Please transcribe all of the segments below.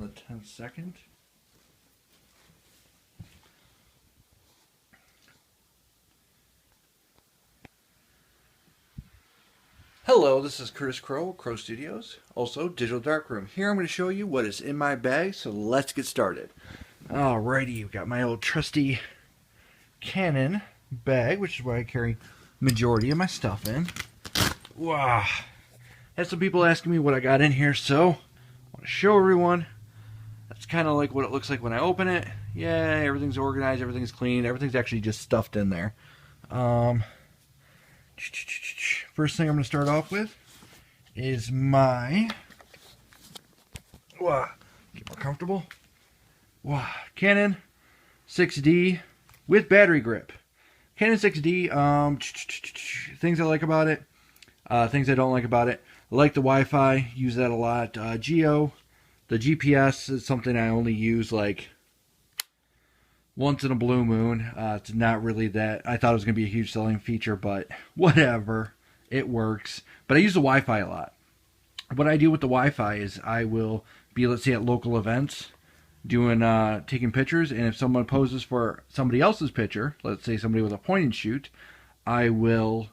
the 10th second. Hello, this is Curtis Crowe, Crowe Studios, also Digital Darkroom. Here I'm going to show you what is in my bag, so let's get started. Alrighty, we've got my old trusty Canon bag, which is where I carry majority of my stuff in. Wow. Had some people asking me what I got in here, so I want to show everyone. That's kind of like what it looks like when I open it. Yeah, everything's organized, everything's clean, everything's actually just stuffed in there. First thing I'm going to start off with is my get more comfortable. Canon 6D with battery grip. Canon 6D, things I like about it, things I don't like about it. I like the Wi-Fi, use that a lot. Geo, the GPS is something I only use like once in a blue moon. It's not really that. I thought it was going to be a huge selling feature, but whatever. It works. But I use the Wi-Fi a lot. What I do with the Wi-Fi is I will be, let's say, at local events, doing taking pictures, and if someone poses for somebody else's picture, let's say somebody with a point and shoot, I will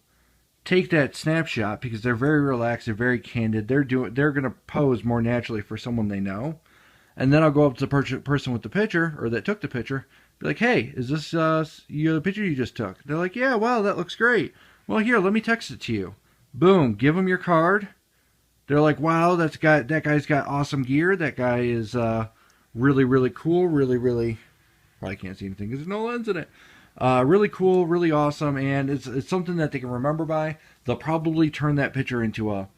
take that snapshot because they're very relaxed, they're very candid, they're going to pose more naturally for someone they know, and then I'll go up to the person with the picture, or that took the picture, be like, hey, is this the picture you just took? They're like, yeah, wow, that looks great. Well, here, let me text it to you. Boom, give them your card. They're like, wow, that guy's got awesome gear. That guy is really, really cool. Really, probably can't see anything because there's no lens in it. Really cool, really awesome, and it's something that they can remember by. They'll probably turn that picture into a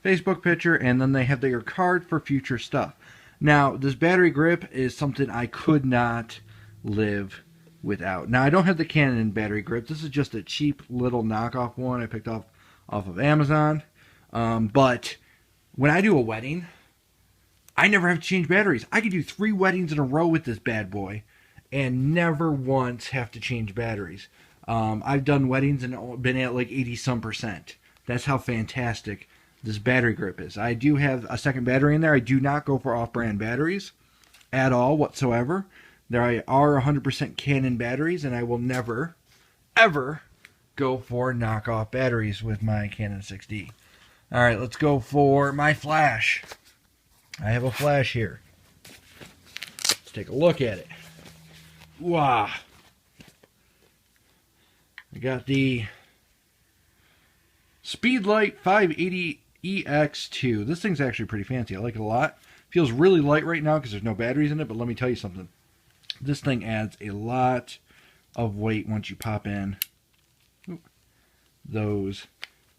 Facebook picture, and then they have their card for future stuff. Now, this battery grip is something I could not live without. Now, I don't have the Canon battery grip. This is just a cheap little knockoff one I picked off of Amazon. But when I do a wedding, I never have to change batteries. I could do 3 weddings in a row with this bad boy and never once have to change batteries. I've done weddings and been at like 80-some%. That's how fantastic this battery grip is. I do have a second battery in there. I do not go for off-brand batteries at all whatsoever. There are 100% Canon batteries, and I will never, ever go for knockoff batteries with my Canon 6D. All right, let's go for my flash. I have a flash here. Let's take a look at it. Wow. I got the Speedlight 580EX2. This thing's actually pretty fancy. I like it a lot. Feels really light right now because there's no batteries in it, but let me tell you something. This thing adds a lot of weight once you pop in those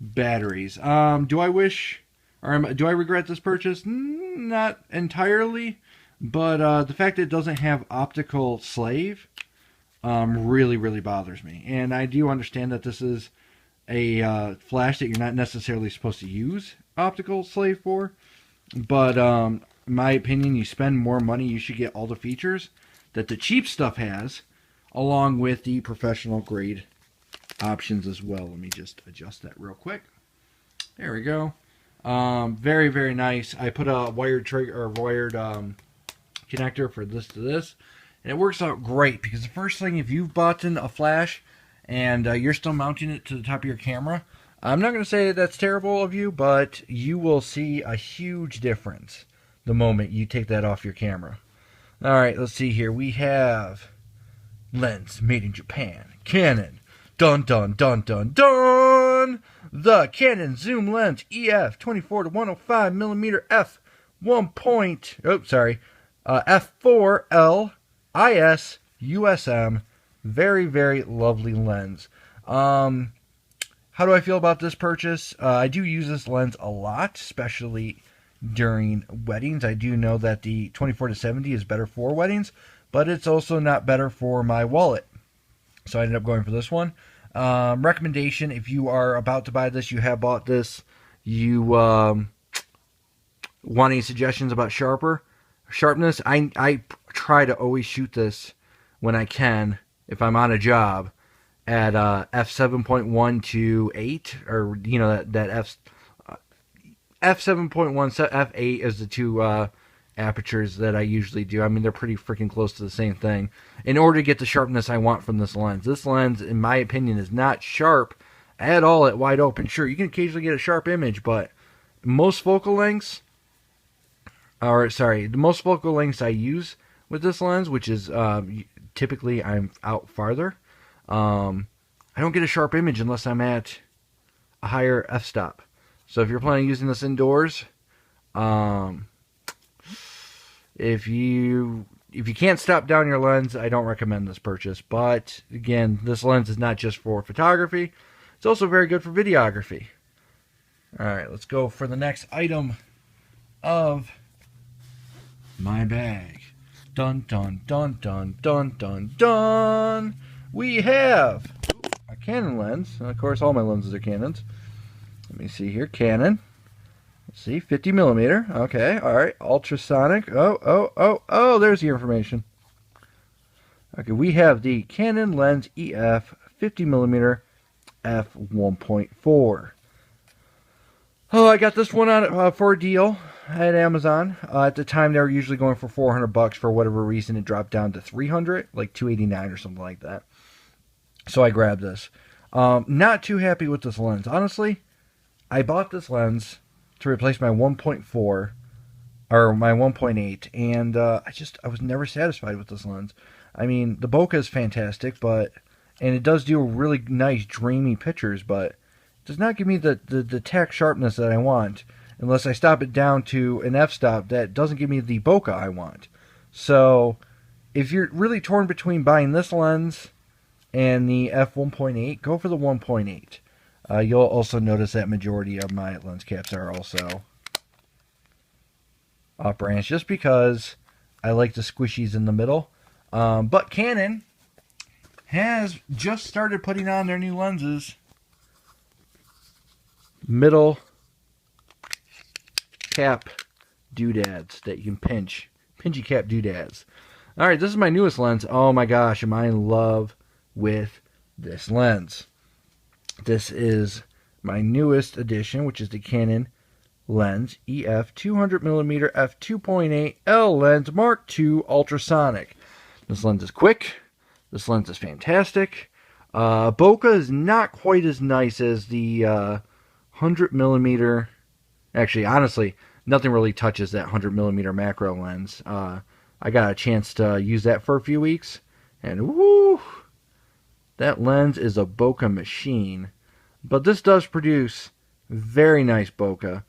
batteries. Do I wish, or do I regret this purchase? Not entirely, but the fact that it doesn't have optical slave really bothers me. And I do understand that this is a flash that you're not necessarily supposed to use optical slave for, but in my opinion, you spend more money, you should get all the features that the cheap stuff has, along with the professional grade options as well. Let me just adjust that real quick. There we go. Very nice. I put a wired trigger or wired connector for this to this, and it works out great because the first thing, if you've bought in a flash and you're still mounting it to the top of your camera, I'm not going to say that's terrible of you, but you will see a huge difference the moment you take that off your camera. All right, let's see here. We have lens made in Japan. Canon. Dun. The Canon Zoom Lens EF 24 to 105 millimeter f4L IS USM. Very lovely lens. How do I feel about this purchase? I do use this lens a lot, especially during weddings. I do know that the 24 to 70 is better for weddings, but it's also not better for my wallet. So I ended up going for this one. Recommendation, if you are about to buy this, you have bought this, you want any suggestions about sharpness? I try to always shoot this when I can, if I'm on a job, at f7.1 to 8, or that f7.1, f8 is the two apertures that I usually do. I mean, they're pretty freaking close to the same thing. In order to get the sharpness I want from this lens, in my opinion, is not sharp at all at wide open. Sure, you can occasionally get a sharp image, but most focal lengths, the most focal lengths I use with this lens, which is typically I'm out farther, I don't get a sharp image unless I'm at a higher f-stop. So if you're planning on using this indoors, if you can't stop down your lens, I don't recommend this purchase. But again, this lens is not just for photography, it's also very good for videography. Alright, let's go for the next item of my bag. Dun dun dun dun dun dun dun. We have a Canon lens. And of course, all my lenses are Canons. Let me see here. Canon. Let's see, 50 millimeter. Okay, alright. Ultrasonic. Oh, there's the information. Okay, we have the Canon lens EF 50 millimeter f1.4. Oh, I got this one on for a deal at Amazon. At the time, they were usually going for $400. For whatever reason, it dropped down to $300, like $289 or something like that. So I grabbed this. Not too happy with this lens. Honestly, I bought this lens to replace my 1.4 or my 1.8, and I was never satisfied with this lens. I mean, the bokeh is fantastic, and it does do really nice, dreamy pictures, but it does not give me the tack sharpness that I want unless I stop it down to an f-stop that doesn't give me the bokeh I want. So if you're really torn between buying this lens and the f1.8, go for the 1.8. You'll also notice that majority of my lens caps are also off-branch, just because I like the squishies in the middle. But Canon has just started putting on their new lenses middle cap doodads that you can pinchy cap doodads. Alright, this is my newest lens. Oh my gosh, am I in love with this lens. This is my newest edition, which is the Canon lens EF 200mm f2.8 L lens Mark II ultrasonic. This lens is quick. This lens is fantastic. Bokeh is not quite as nice as the 100mm. Actually, honestly, nothing really touches that 100mm macro lens. I got a chance to use that for a few weeks, and woo, that lens is a bokeh machine. But this does produce very nice bokeh.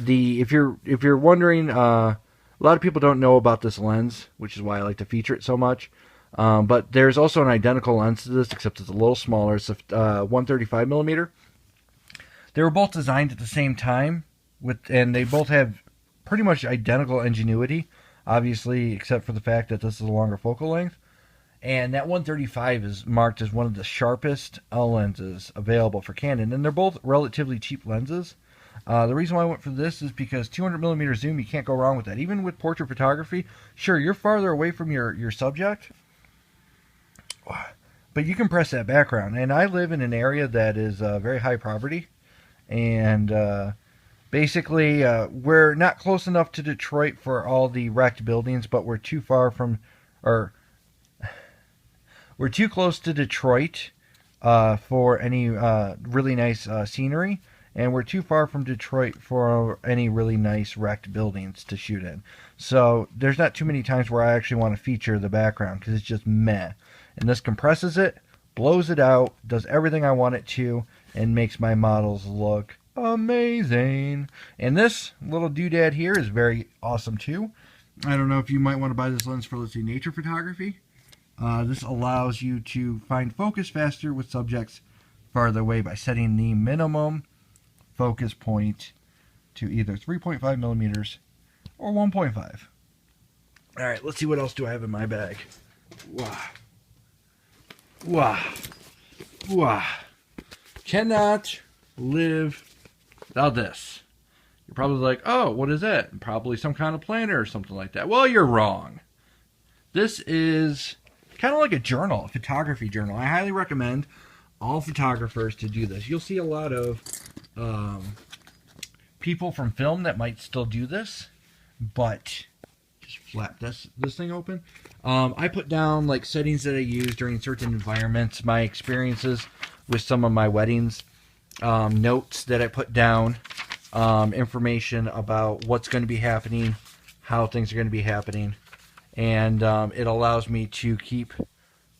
If you're wondering, a lot of people don't know about this lens, which is why I like to feature it so much. But there's also an identical lens to this, except it's a little smaller. It's a 135mm. They were both designed at the same time, and they both have pretty much identical ingenuity, obviously, except for the fact that this is a longer focal length. And that 135 is marked as one of the sharpest L lenses available for Canon, and they're both relatively cheap lenses. The reason why I went for this is because 200mm zoom, you can't go wrong with that. Even with portrait photography, sure, you're farther away from your subject, but you can press that background. And I live in an area that is very high poverty, and basically we're not close enough to Detroit for all the wrecked buildings, but we're too far from, or we're too close to Detroit for any really nice scenery, and we're too far from Detroit for any really nice wrecked buildings to shoot in. So there's not too many times where I actually want to feature the background, because it's just meh. And this compresses it, blows it out, does everything I want it to, and makes my models look amazing. And this little doodad here is very awesome too. I don't know if you might want to buy this lens for, let's say, nature photography. This allows you to find focus faster with subjects farther away by setting the minimum focus point to either 3.5mm or 1.5. Alright, let's see what else do I have in my bag. Wow. Wow. Wow. Cannot live without this. You're probably like, oh, what is that? Probably some kind of planner or something like that. Well, you're wrong. This is kind of like a journal, a photography journal. I highly recommend all photographers to do this. You'll see a lot of people from film that might still do this, but just flap this thing open. I put down like settings that I use during certain environments, my experiences with some of my weddings, notes that I put down, information about what's going to be happening, how things are going to be happening, and it allows me to keep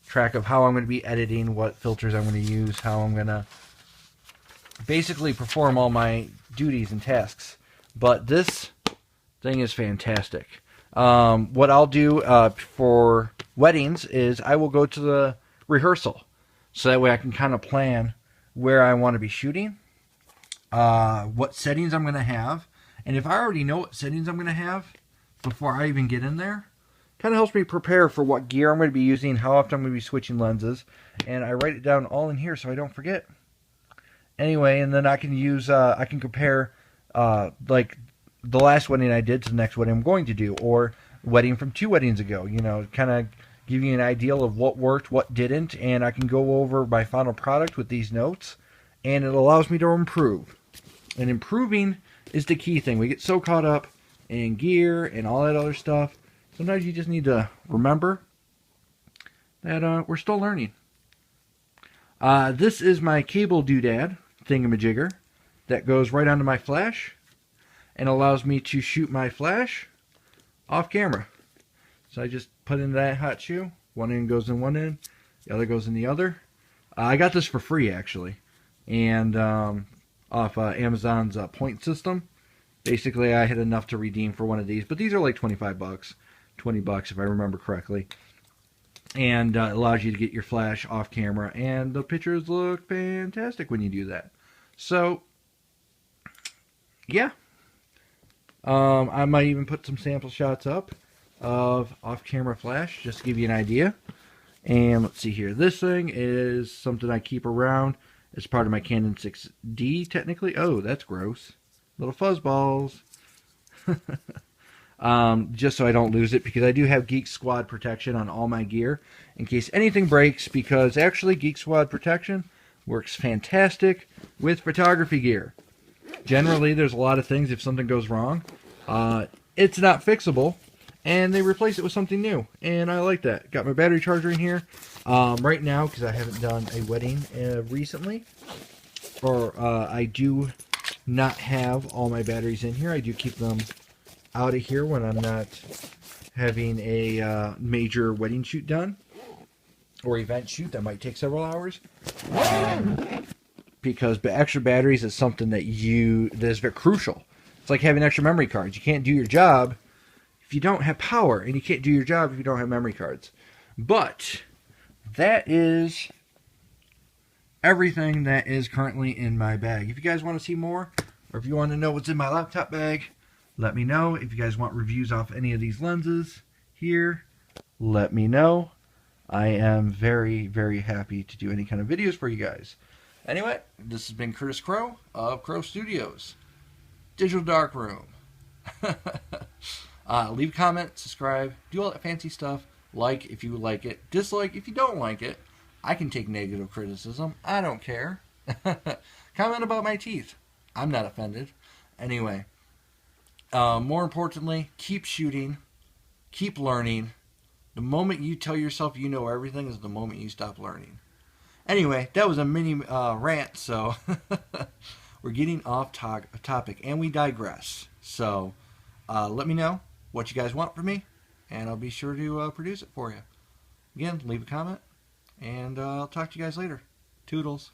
track of how I'm going to be editing, what filters I'm going to use, how I'm going to basically perform all my duties and tasks. But this thing is fantastic. What I'll do for weddings is I will go to the rehearsal, so that way I can kind of plan where I want to be shooting, what settings I'm going to have, and if I already know what settings I'm going to have before I even get in there, kind of helps me prepare for what gear I'm going to be using, how often I'm going to be switching lenses, and I write it down all in here so I don't forget. Anyway, and then I can use, I can compare, like the last wedding I did to the next wedding I'm going to do, or wedding from 2 weddings ago, you know, kind of give you an idea of what worked, what didn't, and I can go over my final product with these notes, and it allows me to improve. And improving is the key thing. We get so caught up in gear and all that other stuff. Sometimes you just need to remember that we're still learning. This is my cable doodad thingamajigger that goes right onto my flash and allows me to shoot my flash off camera. So I just put in that hot shoe. One end goes in one end, the other goes in the other. I got this for free actually, and off Amazon's point system. Basically, I had enough to redeem for one of these, but these are like 25 bucks, 20 bucks if I remember correctly. And it allows you to get your flash off camera, and the pictures look fantastic when you do that. So, yeah. I might even put some sample shots up of off-camera flash, just to give you an idea. And let's see here. This thing is something I keep around. It's part of my Canon 6D, technically. Oh, that's gross. Little fuzzballs. Just so I don't lose it, because I do have Geek Squad protection on all my gear in case anything breaks, because actually Geek Squad protection works fantastic with photography gear. Generally, there's a lot of things, if something goes wrong, it's not fixable, and they replace it with something new, and I like that. Got my battery charger in here. Right now, because I haven't done a wedding recently, or I do not have all my batteries in here. I do keep them out of here when I'm not having a major wedding shoot done, or event shoot that might take several hours. Because extra batteries is something that is very crucial. It's like having extra memory cards. You can't do your job if you don't have power, and you can't do your job if you don't have memory cards. But that is everything that is currently in my bag. If you guys want to see more, or if you want to know what's in my laptop bag, let me know. If you guys want reviews off any of these lenses here, let me know. I am very, very happy to do any kind of videos for you guys. Anyway, this has been Curtis Crowe of Crowe Studios, Digital Darkroom. Leave a comment, subscribe, do all that fancy stuff. Like if you like it, dislike if you don't like it. I can take negative criticism. I don't care. Comment about my teeth. I'm not offended. Anyway, more importantly, keep shooting, keep learning. The moment you tell yourself you know everything is the moment you stop learning. Anyway, that was a mini rant, so we're getting off topic, and we digress. So let me know what you guys want from me, and I'll be sure to produce it for you. Again, leave a comment, and I'll talk to you guys later. Toodles.